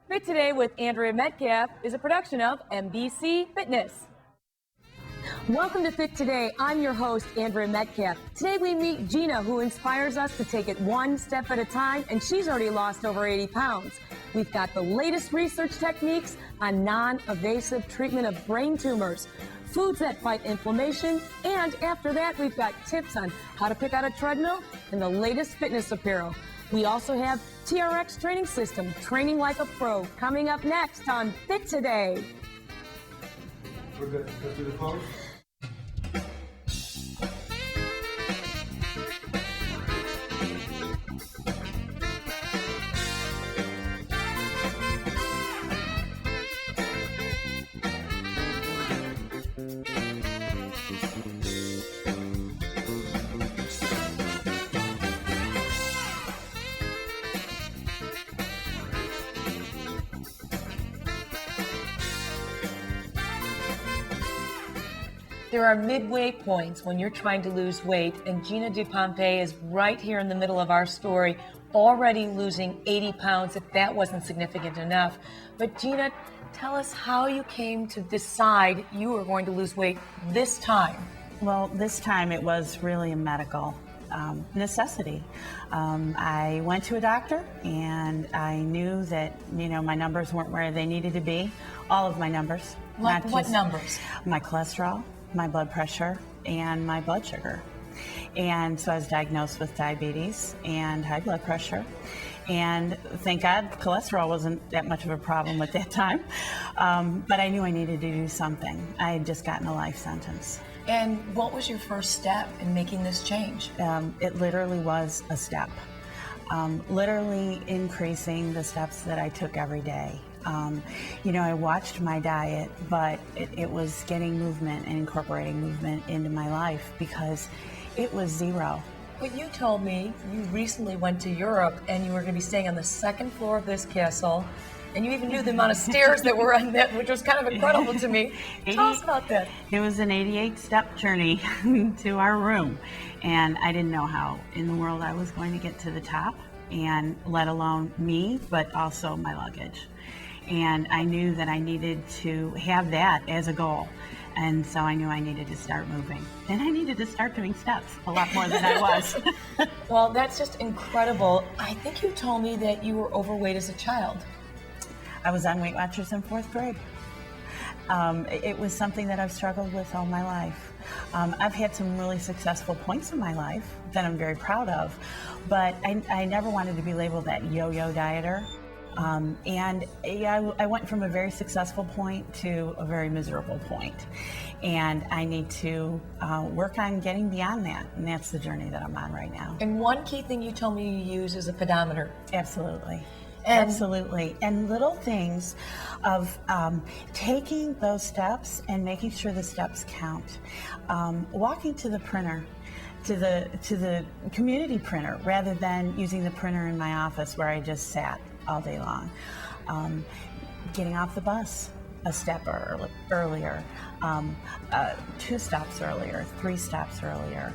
Fit Today with Andrea Metcalf is a production of MBC Fitness. Welcome to Fit Today. I'm your host, Andrea Metcalf. Today we meet Gina, who inspires us to take it one step at a time, and she's already lost over 80 pounds. We've got the latest research techniques on non-invasive treatment of brain tumors, foods that fight inflammation, and after that, we've got tips on how to pick out a treadmill and the latest fitness apparel. We also have TRX training system, training like a pro, coming up next on Fit Today. We're good. Go through the pose. There are midway points when you're trying to lose weight, and Gina depompei is right here in the middle of our story, already losing 80 pounds, if that wasn't significant enough. But Gina, tell us how you came to decide you were going to lose weight this time. Well, this time it was really a medical necessity. I went to a doctor and I knew that, my numbers weren't where they needed to be. All of my numbers. What numbers? My cholesterol, my blood pressure, and my blood sugar. And so I was diagnosed with diabetes and high blood pressure. And thank God cholesterol wasn't that much of a problem at that time. But I knew I needed to do something. I had just gotten a life sentence. And what was your first step in making this change? It literally was a step. Literally increasing the steps that I took every day. I watched my diet, but it was getting movement and incorporating movement into my life because it was zero. But you told me you recently went to Europe and you were going to be staying on the second floor of this castle, and you even knew the amount of stairs that were on that, which was kind of incredible to me. Tell us about that. It was an 88-step journey to our room, and I didn't know how in the world I was going to get to the top, and let alone me, but also my luggage. And I knew that I needed to have that as a goal. And so I knew I needed to start moving. And I needed to start doing steps a lot more than I was. Well, that's just incredible. I think you told me that you were overweight as a child. I was on Weight Watchers in 4th grade. It was something that I've struggled with all my life. I've had some really successful points in my life that I'm very proud of, but I never wanted to be labeled that yo-yo dieter. I went from a very successful point to a very miserable point. And I need to work on getting beyond that. And that's the journey that I'm on right now. And one key thing you told me you use is a pedometer. Absolutely. Absolutely. And little things of taking those steps and making sure the steps count. Walking to the printer, to the community printer, rather than using the printer in my office where I just sat all day long. Getting off the bus a step earlier, 2 stops earlier, 3 stops earlier.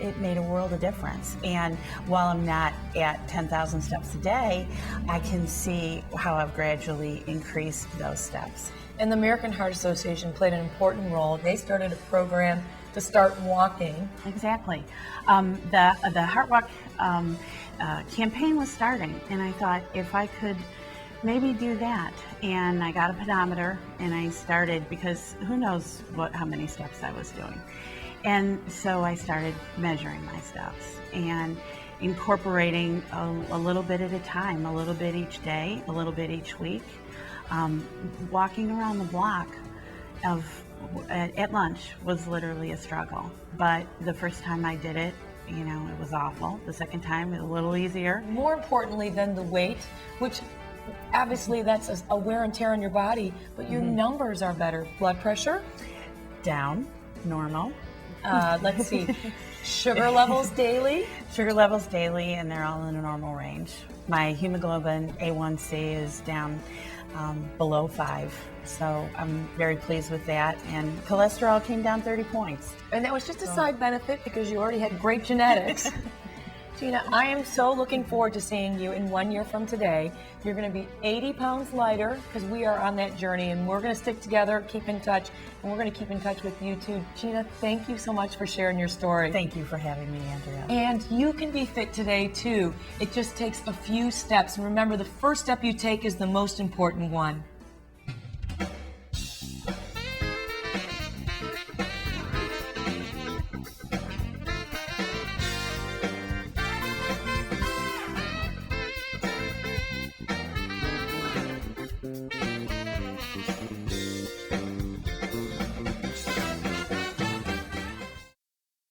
It made a world of difference. And while I'm not at 10,000 steps a day, I can see how I've gradually increased those steps. And the American Heart Association played an important role. They started a program to start walking. Exactly. The Heart Walk campaign was starting, and I thought if I could maybe do that. And I got a pedometer and I started, because who knows how many steps I was doing. And so I started measuring my steps and incorporating a little bit at a time, a little bit each day, a little bit each week. Walking around the block at lunch was literally a struggle. But the first time I did it, it was awful. The second time, it was a little easier. More importantly than the weight, which obviously that's a wear and tear on your body, but your numbers are better. Blood pressure? Down, normal. Let's see, sugar levels daily? Sugar levels daily, and they're all in a normal range. My hemoglobin A1C is down below 5. So I'm very pleased with that. And cholesterol came down 30 points. And that was just a side benefit because you already had great genetics. Gina, I am so looking forward to seeing you in 1 year from today. You're going to be 80 pounds lighter because we are on that journey, and we're going to stick together, keep in touch, and we're going to keep in touch with you too. Gina, thank you so much for sharing your story. Thank you for having me, Andrea. And you can be fit today too. It just takes a few steps. And remember, the first step you take is the most important one.